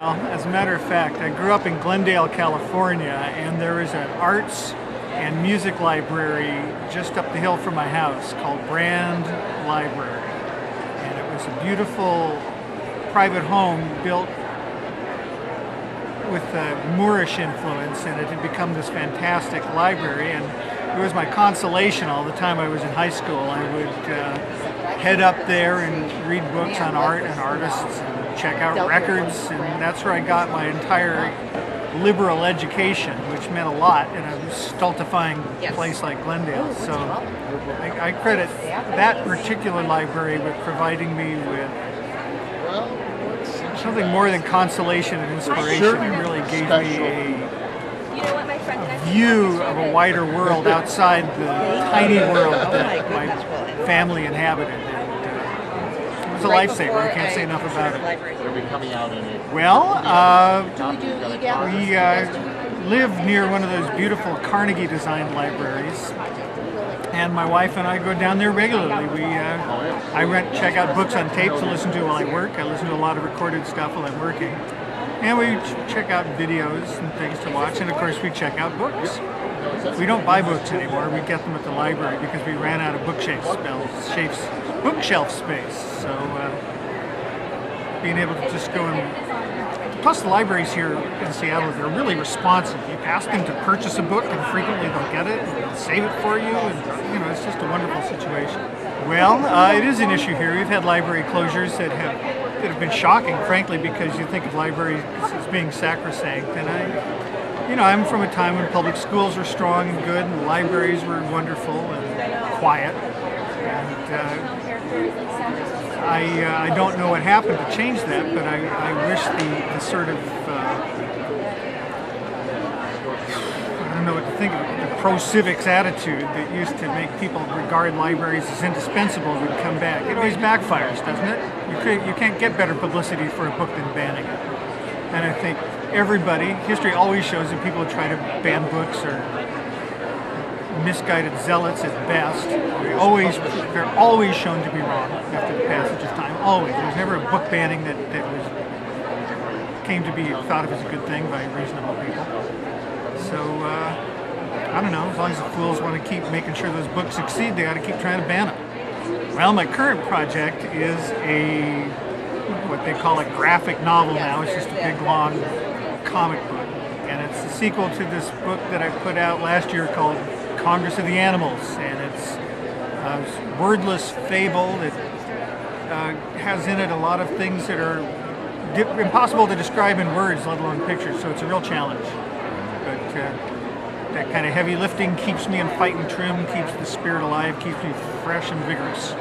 Well, as a matter of fact, I grew up in Glendale, California, and there is an arts and music library just up the hill from my house called Brand Library. And it was a beautiful private home built with a Moorish influence, and it had become this fantastic library. And it was my consolation all the time I was in high school. I would head up there and read books on art and artists and check out records, and that's where I got my entire liberal education, which meant a lot in a stultifying place like Glendale. So I credit that particular library with providing me with something more than consolation and inspiration. It really gave me a view of a wider world outside the tiny world that my family inhabited. And, it was a lifesaver. I can't say enough about it. Well, we live near one of those beautiful Carnegie-designed libraries, and my wife and I go down there regularly. I check out books on tape to listen to while I work. I listen to a lot of recorded stuff while I'm working. And we check out videos and things to watch, and of course we check out books. We don't buy books anymore, we get them at the library because we ran out of bookshelf space. So being able to just go and... Plus the libraries here in Seattle, they're really responsive. You ask them to purchase a book and frequently they'll get it and they'll save it for you, and it's just a wonderful situation. Well, it is an issue here. We've had library closures that have been shocking, frankly, because you think of libraries as being sacrosanct. And I'm from a time when public schools were strong and good, and libraries were wonderful and quiet. And I don't know what happened to change that, but I wish the sort of I don't know what to think of it, the pro-civics attitude that used to make people regard libraries as indispensable would come back. It always backfires, doesn't it? You can't get better publicity for a book than banning it. And I think history always shows that people who try to ban books are misguided zealots at best. They're always shown to be wrong after the passage of time. Always. There's never a book banning that came to be thought of as a good thing by reasonable people. So, I don't know, as long as the fools want to keep making sure those books succeed, they got to keep trying to ban them. Well, my current project is what they call a graphic novel now. It's just a big, long comic book. And it's the sequel to this book that I put out last year called Congress of the Animals. And it's a wordless fable that has in it a lot of things that are impossible to describe in words, let alone pictures. So it's a real challenge. But that kind of heavy lifting keeps me in fighting trim, keeps the spirit alive, keeps me fresh and vigorous.